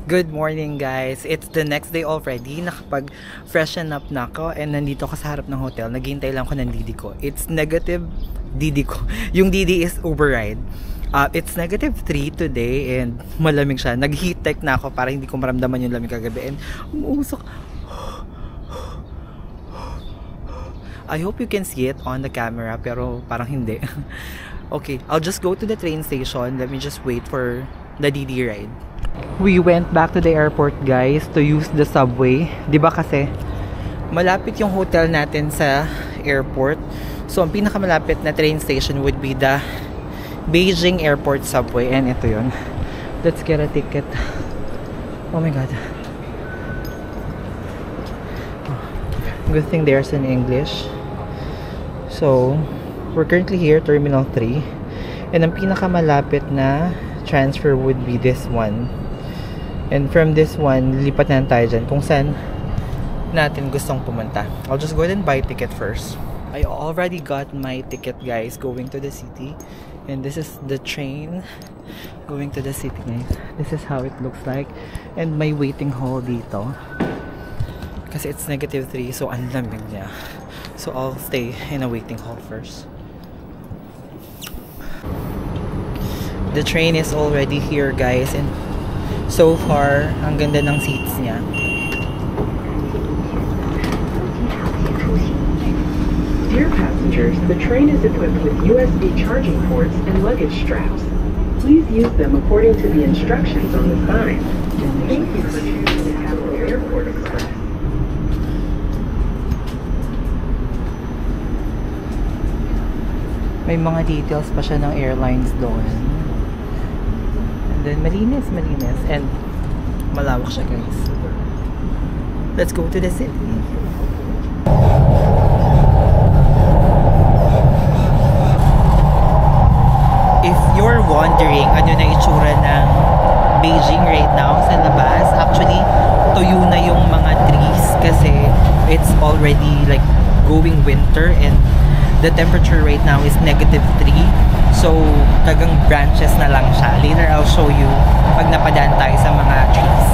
Good morning guys! It's the next day already. Nakapag-freshen up na ako and nandito ako sa harap ng hotel. Naghihintay lang ako ng Didi ko. It's negative Didi ko. Yung Didi is override. It's negative 3 today and malamig siya. Nag-heat tech na ako para hindi ko maramdaman yung lamig kagabi and umuusok. I hope you can see it on the camera pero parang hindi. Okay, I'll just go to the train station. Let me just wait for the Didi ride. We went back to the airport guys to use the subway. 'Di ba kasi malapit yung hotel natin sa airport. So ang pinakamalapit na train station would be the Beijing Airport subway and ito 'yon. Let's get a ticket. Oh my god. Good thing there's in English. So we're currently here, Terminal 3. And ang pinakamalapit na transfer would be this one. And from this one, lipat na tayo dyan kung saan natin gustong pumunta. I'll just go ahead and buy a ticket first. I already got my ticket guys going to the city. And this is the train going to the city guys. This is how it looks like. And my waiting hall dito. Kasi it's negative 3 so ang lamig niya. So I'll stay in a waiting hall first. The train is already here guys and so far ang ganda ng seats niya. Dear passengers, the train is equipped with USB charging ports and luggage straps. Please use them according to the instructions on the sign. Thank you for choosing the Capital Airport Express. May mga details pa siya ng airlines doon. And then malinis and malawak siya guys. Let's go to the city. If you're wondering ano na itsura ng Beijing right now sa labas, actually tuyo na yung mga trees kasi it's already like going winter and the temperature right now is negative 3. So, tagang branches na lang siya. Later, I'll show you pag napadaan tayo sa mga trees.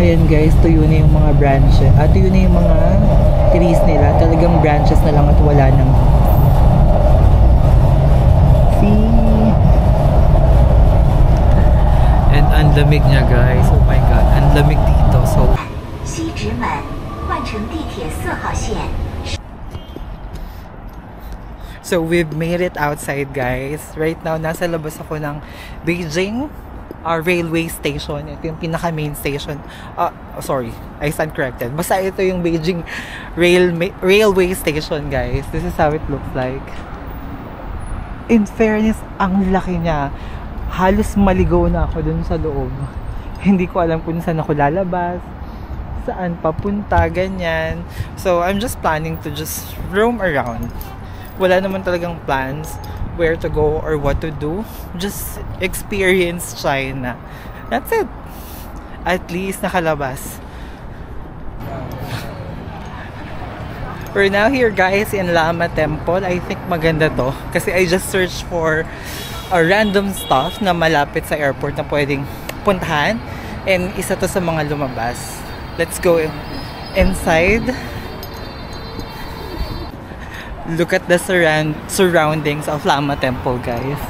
Ayan guys, tuyo na yung mga branches. Tuyo na yung mga trees nila. Talagang branches na lang at wala nang. See? And ang lamig niya guys. Oh my god, ang lamig dito. So, 西直门换乘地铁4号线。 So we've made it outside guys. Right now, nasa labas ako ng Beijing railway station. Ito yung pinaka main station. Sorry, I stand corrected. Basta ito yung Beijing railway station guys. This is how it looks like. In fairness, ang laki niya. Halos maligaw na ako dun sa loob. Hindi ko alam kung saan ako lalabas, saan papunta, ganyan. So I'm just planning to just roam around. Wala naman talagang plans where to go or what to do. Just experience China. That's it. At least nakalabas. We're now here guys in Lama Temple. I think maganda to. Kasi I just searched for a random stuff na malapit sa airport na pwedeng puntahan. And isa to sa mga lumabas. Let's go inside. Look at the surroundings of Lama Temple, guys.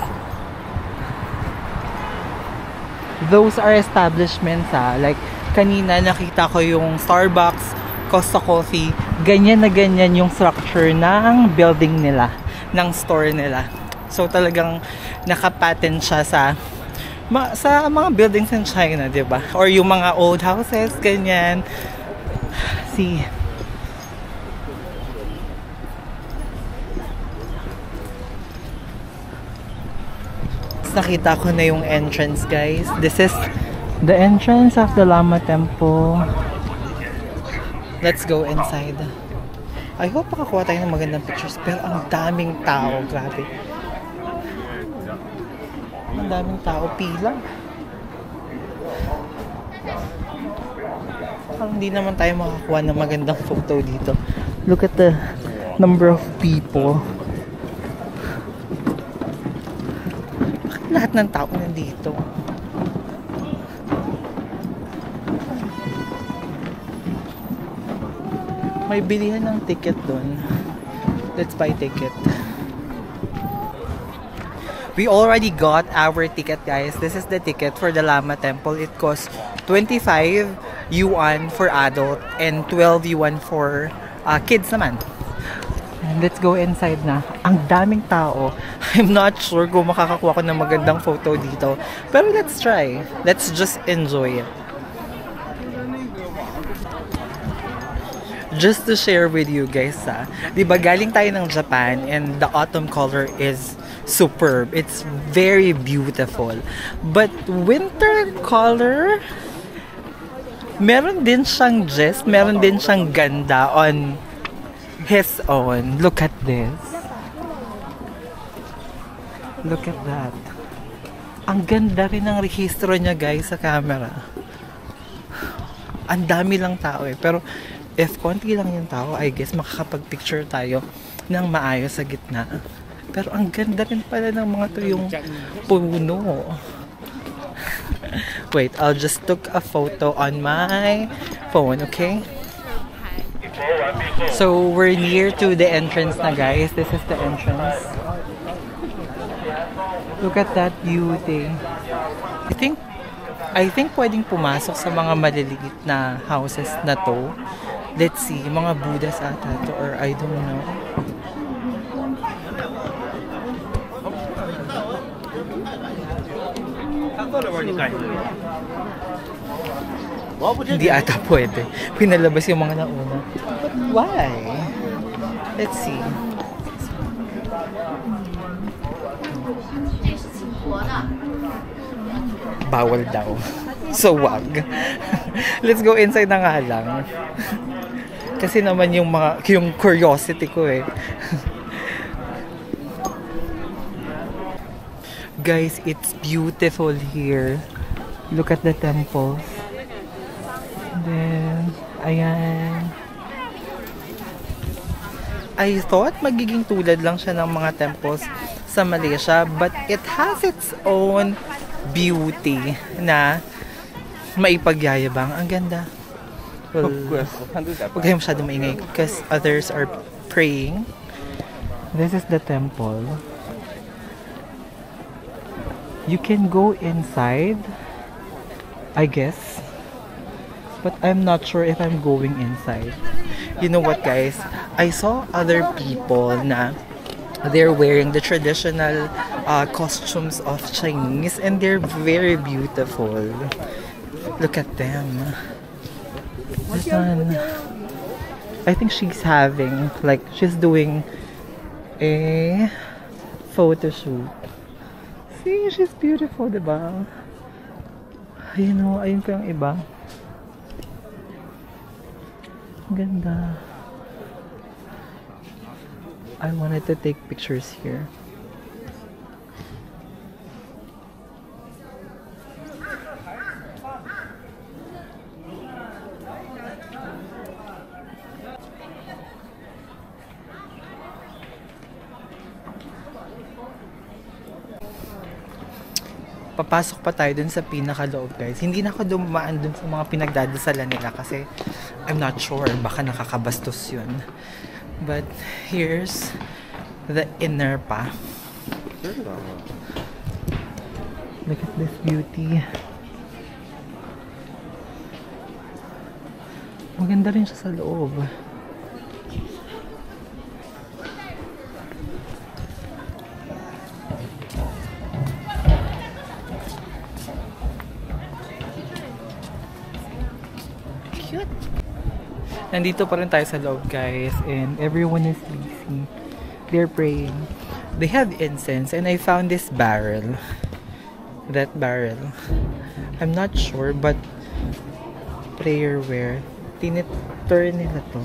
Those are establishments, like kanina nakita ko yung Starbucks, Costa Coffee. Ganyan na ganyan yung structure ng building nila, ng store nila. So talagang nakapatent siya sa mga buildings in China, 'di ba? Or yung mga old houses, ganyan. See. Nakita ko na yung entrance guys. This is the entrance of the Lama Temple. Let's go inside. I hope makakuha tayo ng magandang pictures. Pero ang daming tao. Grabe. Ang daming tao. Pila. Parang hindi naman tayo makakuha ng magandang photo dito. Look at the number of people. Lahat ng tao nandito. May bilihan ng ticket doon. Let's buy ticket. We already got our ticket, guys. This is the ticket for the Lama Temple. It costs 25 yuan for adult and 12 yuan for kids naman. And let's go inside na. Ang daming tao. I'm not sure kung makakakuha ko ng magandang photo dito. Pero let's try. Let's just enjoy it. Just to share with you guys, diba galing tayo ng Japan and the autumn color is superb. It's very beautiful. But winter color, meron din siyang gist, meron din siyang ganda on his own. Look at this. Look at that. Ang ganda rin ng rehistro niya, guys, sa camera. Ang dami lang tao eh. Pero if konti lang yung tao, I guess makakapag-picture tayo ng maayos sa gitna. Pero ang ganda rin pala ng mga to yung puno. Wait, I'll just took a photo on my phone, okay? So, we're near to the entrance na, guys. This is the entrance. Look at that beauty. I think pwedeng pumasok sa mga maliliit na houses na to. Let's see, mga Buddhas ata to, or I don't know. Hindi ata pwede. Pinalabas yung mga nauna. But why? Let's see. Bawal daw. So wag. Let's go inside na nga lang. Kasi naman yung curiosity ko eh. Guys, it's beautiful here. Look at the temples. And then, ayan. I thought magiging tulad lang siya ng mga temples sa Malaysia, but it has its own beauty na maipagyayabang. Ang ganda. Well, huwag tayo masyadong maingay because others are praying. This is the temple. You can go inside, I guess. But I'm not sure if I'm going inside. You know what, guys? I saw other people na they're wearing the traditional costumes of Chinese and they're very beautiful. Look at them. This one, I think she's having, like, she's doing a photo shoot. See, she's beautiful, diba? You know, ayun pa yung iba. Ganda. I wanted to take pictures here. Papasok pa tayo dun sa pinakaloob, guys. Hindi na ako dumaan dun sa mga pinagdadasalan nila kasi I'm not sure, baka nakakabastos yun. But here's the inner pa. Look at this beauty. Maganda rin siya sa loob. Nandito pa rin tayo sa loob, guys, and everyone is busy. They're praying. They have incense, and I found this barrel. That barrel. I'm not sure, but prayerware. Tiniturn nila to.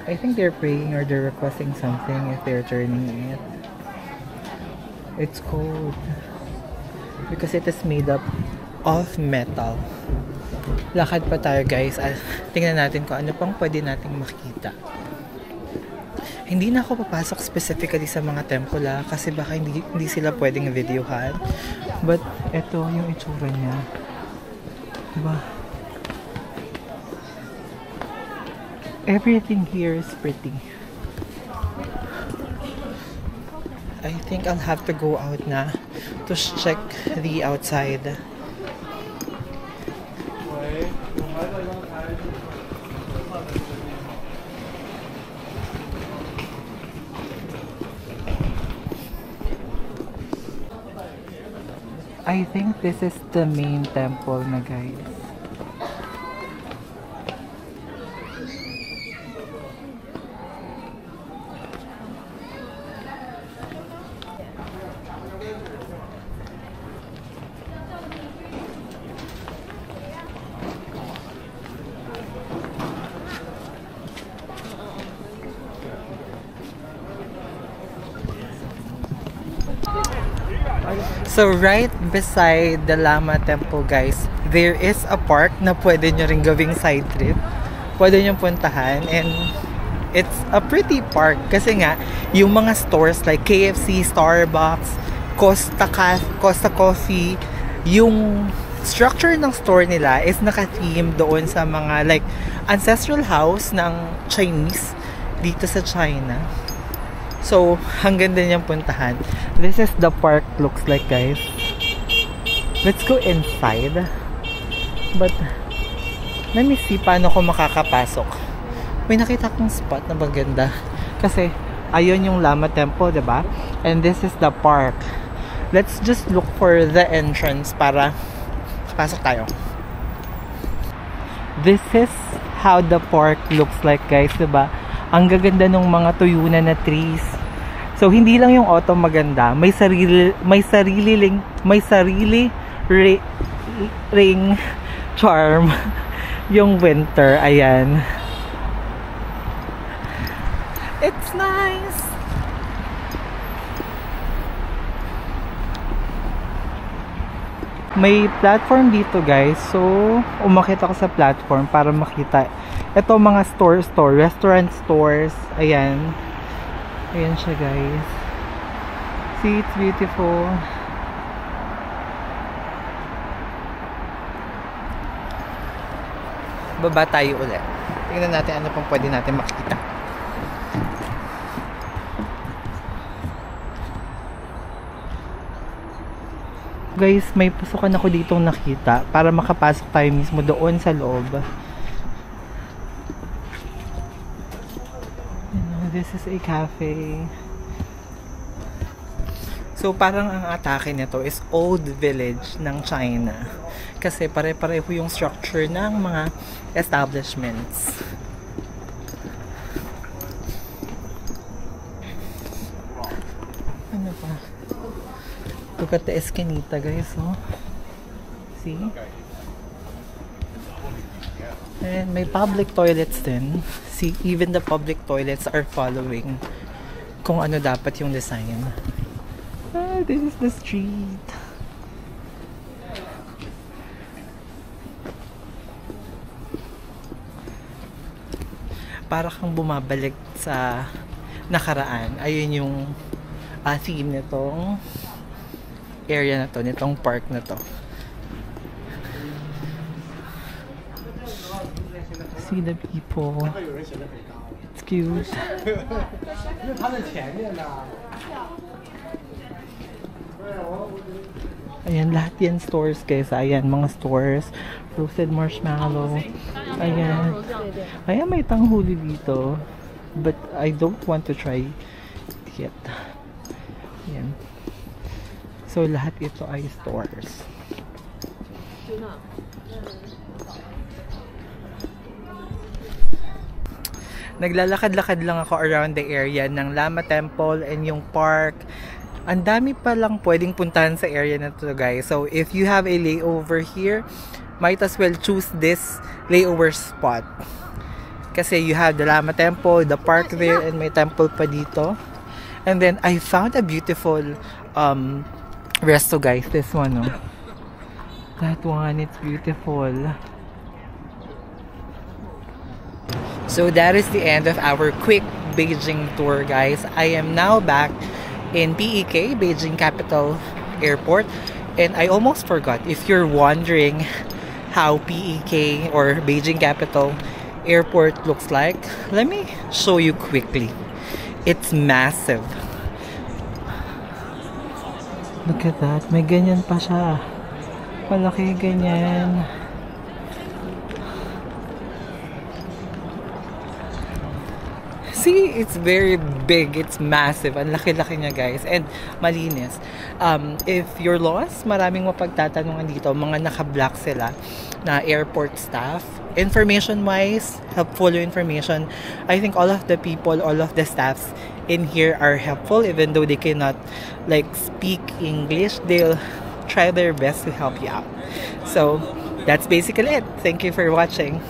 I think they're praying or they're requesting something if they're turning it. It's cold. Because it is made up of metal. Lakad pa tayo, guys. Tingnan natin kung ano pang pwede nating makita. Hindi na ako papasok specifically sa mga temple kasi baka hindi sila pwedeng videohan. But eto yung itsura niya. Diba? Everything here is pretty. I think I'll have to go out na to check the outside. I think this is the main temple na, guys. So right beside the Lama Temple, guys, there is a park na pwede nyo rin gawing side trip. Pwede nyo puntahan, and it's a pretty park kasi nga yung mga stores like KFC, Starbucks, Costa Coffee, yung structure ng store nila is naka-theme doon sa mga like ancestral house ng Chinese dito sa China. So, hanggang din yung puntahan. This is the park looks like, guys. Let's go inside. But, let me see paano ko makakapasok. May nakita kong spot na maganda. Kasi, ayun yung Lama Temple, diba? And this is the park. Let's just look for the entrance para pasok tayo. This is how the park looks like, guys, diba? Ang gaganda ng mga tuyunan na trees. So, hindi lang yung autumn maganda. May sarili ring charm yung winter. Ayan. It's nice. May platform dito, guys. So, umakyat ako sa platform para makita. Ito mga restaurant stores. Ayan. Ayan siya, guys. See, it's beautiful. Baba tayo ulit. Tingnan natin ano pang pwede natin makita. Guys, may pasukan ako ditong nakita para makapasok tayo mismo doon sa loob. This is a cafe. So, parang ang atake nito is old village ng China. Kasi pare-pareho yung structure ng mga establishments. Ano pa? Look at the eskinita, guys. Oh. See? And may public toilets din. See, even the public toilets are following kung ano dapat yung design. Ah, this is the street. Para kang bumabalik sa nakaraan. Ayun yung theme nitong area na to, nitong park na to. See the people. It's cute. Ayan, lahat yan stores, guys. Ayan, mga stores. Roasted marshmallow. Ayan. Ayan, may tanghuli dito. But I don't want to try it yet. Ayan. So, lahat ito ay stores. Naglalakad-lakad lang ako around the area ng Lama Temple and yung park. Ang dami pa lang pwedeng puntahan sa area na to, guys. So, if you have a layover here, might as well choose this layover spot. Kasi you have the Lama Temple, the park there, and may temple pa dito. And then, I found a beautiful resto, guys. This one, oh. That one, it's beautiful. So that is the end of our quick Beijing tour, guys. I am now back in PEK, Beijing Capital Airport. And I almost forgot, if you're wondering how PEK or Beijing Capital airport looks like. Let me show you quickly. It's massive. Look at that. May ganyan pa siya. Malaki ganyan. See, it's very big. It's massive. Ang laki-laki niya, guys. And malinis. If you're lost, maraming mapagtatanungan dito. Mga naka-black sila na airport staff. Information-wise, helpful information. I think all of the people, all of the staffs in here are helpful. Even though they cannot, like, speak English, they'll try their best to help you out. So, that's basically it. Thank you for watching.